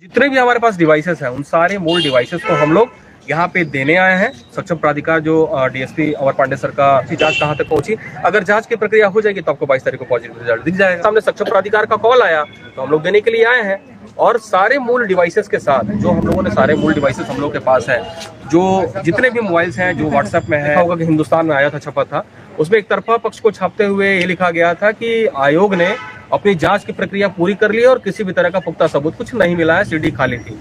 जितने भी हमारे पास डिवाइसेस हैं उन सारे मूल डिवाइसेस को हम लोग यहाँ पे देने आए हैं। सक्षम प्राधिकार जो डीएसपी अमर पांडे सर का जांच कहाँ तक पहुंची, अगर जांच की प्रक्रिया हो जाएगी तो आपको 22 तारीख को पॉजिटिव रिजल्ट दिख जाएगा। सामने सक्षम प्राधिकार का कॉल आया तो हम लोग देने के लिए आए हैं और सारे मूल डिवाइसेस के साथ जो हम लोगों ने सारे मूल डिवाइसेस हम लोग के पास है, जो जितने भी मोबाइल्स हैं जो व्हाट्सएप में है, होगा कि हिंदुस्तान में आया था, छपा था, उसमें एक तरफा पक्ष को छापते हुए ये लिखा गया था कि आयोग ने अपनी जांच की प्रक्रिया पूरी कर ली और किसी भी तरह का पुख्ता सबूत कुछ नहीं मिला है, सीडी खाली थी।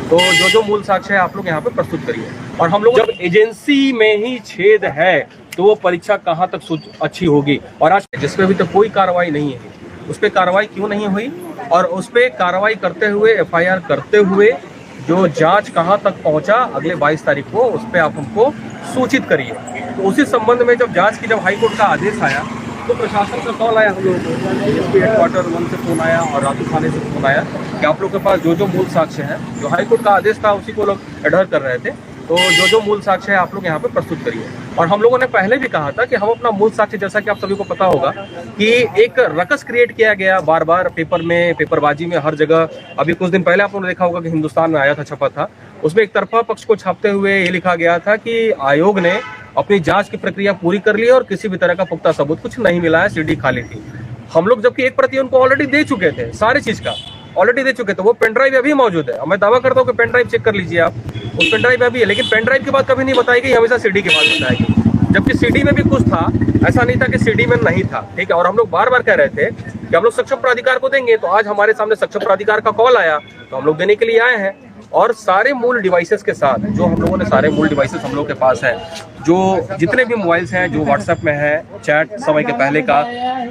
तो जो मूल साक्ष्य है आप लोग यहाँ पे प्रस्तुत करिए। और हम लोग जब एजेंसी में ही छेद है तो वो परीक्षा कहाँ तक अच्छी होगी। और आज जिसपे अभी तक कोई कार्रवाई नहीं है, उस पर कार्रवाई क्यों नहीं हुई और उस पर कार्रवाई करते हुए एफआईआर करते हुए जो जांच कहाँ तक पहुंचा अगले 22 तारीख को, उस पर आप हमको सूचित करिए। तो उसी संबंध में जब जांच की जब हाईकोर्ट का आदेश आया तो प्रशासन का कॉल आया हम लोगों को, एसपी हेडक्वार्टर 1 से फोन आया और राजू थाने से फोन आया कि आप लोग के पास जो मूल साक्ष्य है, जो हाईकोर्ट का आदेश था उसी को लोग एडहर कर रहे थे, तो जो मूल साक्ष्य है आप लोग यहाँ पे प्रस्तुत करिए। और हम लोगों ने पहले भी कहा था कि हम अपना मूल साक्ष्य, जैसा कि आप सभी को पता होगा कि एक रकस क्रिएट किया गया बार बार पेपर में, पेपरबाजी में, हर जगह। अभी कुछ दिन पहले आप लोगों ने देखा होगा कि हिंदुस्तान में आया था, छपा था, उसमें एक तरफा पक्ष को छापते हुए ये लिखा गया था कि आयोग ने अपनी जांच की प्रक्रिया पूरी कर ली और किसी भी तरह का पुख्ता सबूत कुछ नहीं मिला है, सीडी खाली थी। हम लोग जबकि एक प्रति उनको ऑलरेडी दे चुके थे, सारी चीज का ऑलरेडी दे चुके थे, वो पेन ड्राइव अभी मौजूद है। मैं दावा करता हूँ कि पेन ड्राइव चेक कर लीजिए आप, उस पेन ड्राइव अभी है, लेकिन पेन ड्राइव की बात कभी नहीं बताई गई, हमेशा सीडी की बात बताएगी, जबकि सीडी में भी कुछ था, ऐसा नहीं था कि सीडी में नहीं था। ठीक है, और हम लोग बार बार कह रहे थे कि हम लोग सक्षम प्राधिकार को देंगे, तो आज हमारे सामने सक्षम प्राधिकार का कॉल आया तो हम लोग देने के लिए आए हैं। और सारे मूल डिवाइसेस के साथ जो हम लोगों ने सारे मूल डिवाइसेस हम लोग के पास है, जो जितने भी मोबाइल्स हैं जो व्हाट्सएप में है, चैट समय के पहले का,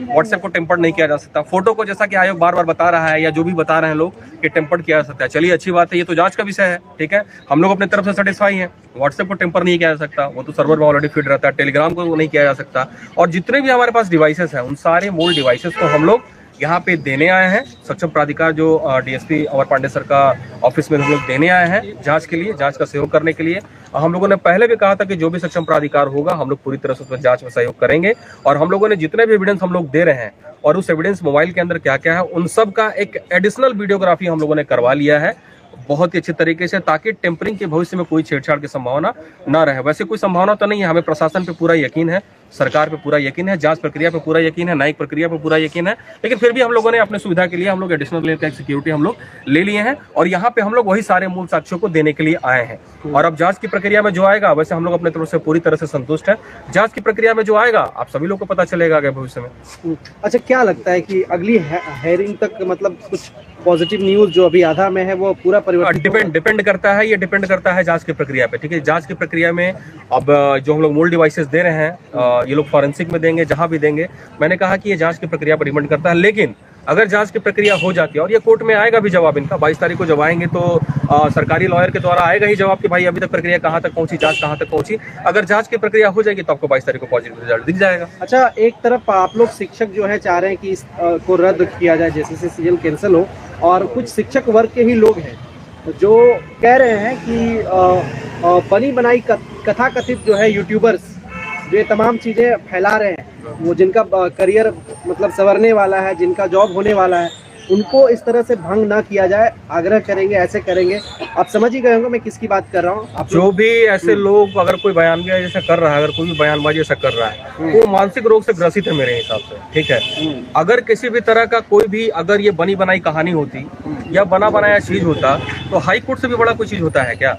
व्हाट्सएप को टेम्पर नहीं किया जा सकता, फोटो को जैसा कि आयोग बार बार बता रहा है या जो भी बता रहे हैं लोग कि टेम्पर किया जा सकता है। चलिए अच्छी बात है, ये तो जांच का विषय है, ठीक है, हम लोग अपने तरफ से सेटिस्फाई हैं। व्हाट्सएप को टेम्पर नहीं किया जा सकता, वो तो सर्वर में ऑलरेडी फिट रहता है, टेलीग्राम को नहीं किया जा सकता। और जितने भी हमारे पास डिवाइसेस हैं उन सारे मूल डिवाइसेस को हम लोग यहाँ पे देने आए हैं। सक्षम प्राधिकार जो डीएसपी अमर पांडे सर का ऑफिस में हम लोग देने आए हैं जांच के लिए, जांच का सहयोग करने के लिए। हम लोगों ने पहले भी कहा था कि जो भी सक्षम प्राधिकार होगा हम लोग पूरी तरह से उसमें जांच में सहयोग करेंगे। और हम लोगों ने जितने भी एविडेंस हम लोग दे रहे हैं और उस एविडेंस मोबाइल के अंदर क्या क्या है उन सब का एक एडिशनल वीडियोग्राफी हम लोगों ने करवा लिया है बहुत ही अच्छे तरीके से, ताकि टेम्परिंग के भविष्य में कोई छेड़छाड़ की संभावना ना रहे। वैसे कोई संभावना तो नहीं है, हमें प्रशासन पे पूरा यकीन है, सरकार पे पूरा यकीन है, जांच प्रक्रिया पे पूरा यकीन है, न्यायिक प्रक्रिया पे पूरा यकीन है, लेकिन फिर भी हम लोगों ने अपने सुविधा के लिए हम लोग एडिशनल लेयर का सिक्योरिटी हम लोग ले लिए हैं और यहाँ पे हम लोग वही सारे मूल साक्ष्यों को देने के लिए आए हैं। और अब जांच की प्रक्रिया में जो आएगा, वैसे हम लोग अपने तरफ से पूरी तरह से संतुष्ट है। जांच की प्रक्रिया में जो आएगा आप सभी लोग को पता चलेगा आगे भविष्य में। अच्छा, क्या लगता है कि अगली हेयरिंग तक मतलब कुछ पॉजिटिव न्यूज जो अभी आधा में है वो पूरा परिवर्तन डिपेंड करता है, ये डिपेंड करता है जांच की प्रक्रिया पे। ठीक है, जांच की प्रक्रिया में अब जो हम लोग मूल डिवाइसेस दे रहे हैं ये लोग फॉरेंसिक में देंगे, जहां भी देंगे, मैंने कहा कि ये जांच की प्रक्रिया पर डिपेंड करता है। लेकिन अगर जांच की प्रक्रिया हो जाती है और ये कोर्ट में आएगा भी जवाब इनका 22 तारीख को जब आएंगे तो सरकारी लॉयर के द्वारा आएगा ही जवाब कि भाई अभी तक प्रक्रिया कहां तक पहुंची, जांच कहां तक पहुंची। अगर जांच की प्रक्रिया हो जाएगी तो आपको 22 तारीख को पॉजिटिव रिजल्ट दिख जाएगा। अच्छा, एक तरफ आप लोग शिक्षक जो है चाह रहे हैं कि इसको रद्द किया जाए, जैसे सीजन कैंसिल हो, और कुछ शिक्षक वर्ग के ही लोग हैं जो कह रहे हैं कि बनी बनाई कथा कथित जो है यूट्यूबर्स जो ये तमाम चीज़ें फैला रहे हैं, वो जिनका करियर मतलब संवरने वाला है, जिनका जॉब होने वाला है, उनको इस तरह से भंग ना किया जाए, आग्रह करेंगे, ऐसे करेंगे। आप समझ ही गए होंगे मैं किसकी बात कर रहा हूँ। जो भी ऐसे लोग अगर कोई बयानबाजी ऐसा कर रहा है, अगर कोई भी बयानबाजी ऐसा कर रहा है, वो मानसिक रोग से ग्रसित है मेरे हिसाब से। ठीक है, अगर किसी भी तरह का कोई भी अगर ये बनी बनाई कहानी होती या बना बनाया चीज होता तो हाई कोर्ट से भी बड़ा कोई चीज होता है क्या?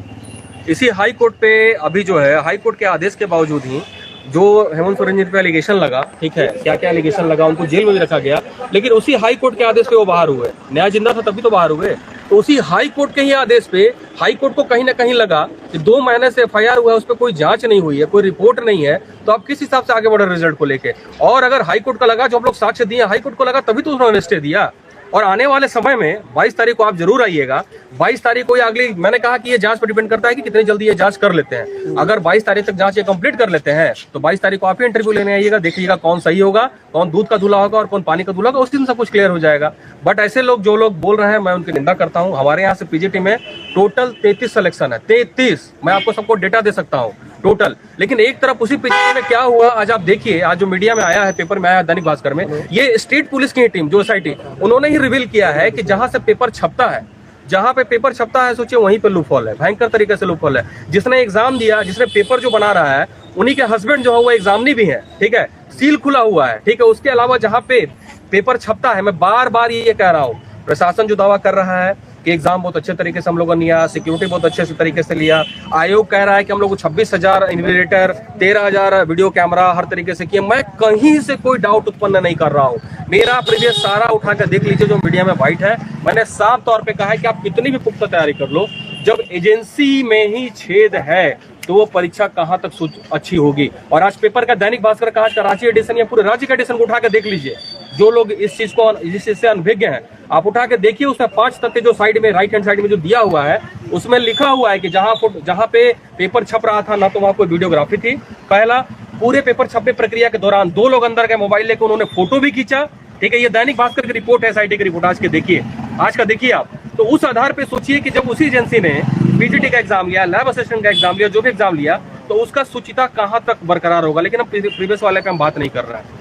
इसी हाई कोर्ट पे अभी जो है हाई कोर्ट के आदेश के बावजूद ही जो हेमंत सोरेन जी पे एलिगेशन लगा, ठीक है, क्या क्या एलिगेशन लगा, उनको जेल में भी रखा गया, लेकिन उसी हाई कोर्ट के आदेश पे वो बाहर हुए। न्याय जिंदा था तभी तो बाहर हुए। तो उसी हाई कोर्ट के ही आदेश पे हाई कोर्ट को कहीं ना कहीं लगा कि 2 महीने से एफआईआर हुआ है, उस पर कोई जांच नहीं हुई है, कोई रिपोर्ट नहीं है, तो आप किस हिसाब से आगे बढ़े रिजल्ट को लेके। और अगर हाई कोर्ट का लगा, जो हम लोग साक्ष्य दिए हाई कोर्ट को लगा, तभी तो उन्होंने स्टे दिया। और आने वाले समय में 22 तारीख को आप जरूर आइएगा। 22 तारीख को अगली, मैंने कहा कि ये जांच पर डिपेंड करता है कि कितनी जल्दी ये जांच कर लेते हैं। अगर 22 तारीख तक जांच ये कंप्लीट कर लेते हैं तो 22 तारीख को आप ही इंटरव्यू लेने आइएगा, देखिएगा कौन सही होगा, कौन दूध का दूल्हा होगा और कौन पानी का दूल्हा होगा, उस दिन सब कुछ क्लियर हो जाएगा। बट ऐसे लोग जो लोग बोल रहे हैं, मैं उनकी निंदा करता हूँ। हमारे यहाँ से पीजीटी में टोटल 33 सिलेक्शन है, 33, मैं आपको सबको डेटा दे सकता हूँ टोटल। लेकिन एक तरफ उसी पीजीटी में क्या हुआ, आज आप देखिए, आज जो मीडिया में आया है, पेपर में आया, दैनिक भास्कर में, ये स्टेट पुलिस की टीम जो एसआईटी, उन्होंने ही रिवील किया है कि जहां से पेपर छपता है जहां पे पेपर छपता है सोचिए वहीं पे लूपहोल है, भयंकर तरीके से लूपहोल है। जिसने एग्जाम दिया, जिसने पेपर जो बना रहा है, उन्हीं के हस्बैंड जो है वो एग्जामिनी भी है, ठीक है, सील खुला हुआ है, ठीक है। उसके अलावा जहां पे पेपर छपता है, मैं बार बार ये कह रहा हूँ, प्रशासन जो दावा कर रहा है कि एग्जाम बहुत अच्छे तरीके से हम लोगों ने लिया, सिक्योरिटी बहुत अच्छे से तरीके से लिया, आयोग कह रहा है कि हम लोग को 26,000 इन्विजिलेटर, 13,000 वीडियो कैमरा हर तरीके से किए, मैं कहीं से कोई डाउट उत्पन्न नहीं कर रहा हूँ। मेरा प्रीवियस सारा उठा कर देख लीजिए जो मीडिया में वाइट है, मैंने साफ तौर पे कहा है कि आप कितनी भी पुख्ता तैयारी कर लो, जब एजेंसी में ही छेद है तो वो परीक्षा कहां तक अच्छी होगी। और आज पेपर का दैनिक भास्कर का आज का रांची एडिशन या पूरे राज्य का एडिशन को उठा के देख लीजिए, जो लोग इस चीज से अनभिज्ञ हैं, आप उठा के देखिए, उसमें 5 तथ्य जो साइड में, राइट हैंड साइड में जो दिया हुआ है, उसमें लिखा हुआ है कि जहां पे पेपर छप रहा था ना तो वहां कोई वीडियोग्राफी थी। पहला, पूरे पेपर छपे प्रक्रिया के दौरान 2 लोग अंदर गए, मोबाइल लेकर उन्होंने फोटो भी खींचा, ठीक है। ये दैनिक भास्कर की रिपोर्ट है, SIT की रिपोर्ट आज के देखिए, आज का देखिए आप। तो उस आधार पे सोचिए कि जब उसी एजेंसी ने PGT का एग्जाम लिया, लैब असिस्टेंट का एग्जाम लिया, जो भी एग्जाम लिया, तो उसका शुचिता कहां तक बरकरार होगा। लेकिन हम प्रीवियस वाले पे हम बात नहीं कर रहे हैं,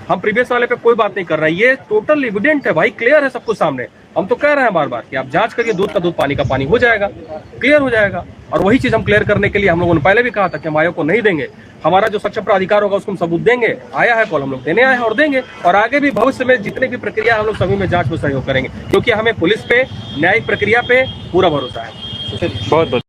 हम प्रीवियस वाले पे कोई बात नहीं कर रहे हैं। ये टोटल एविडेंट है भाई, क्लियर है सब कुछ सामने। हम तो कह रहे हैं बार बार कि आप जांच करिए, दूध का दूध पानी का पानी हो जाएगा, क्लियर हो जाएगा। और वही चीज हम क्लियर करने के लिए हम लोगों ने पहले भी कहा था कि हम आयोग को नहीं देंगे, हमारा जो सक्षम प्राधिकार होगा उसको हम सबूत देंगे, आया है कॉल, हम लोग देने आए हैं और देंगे। और आगे भी भविष्य में जितने भी प्रक्रिया हम लोग सभी में जांच में सहयोग करेंगे, क्योंकि हमें पुलिस पे, न्यायिक प्रक्रिया पे पूरा भरोसा है। बहुत बहुत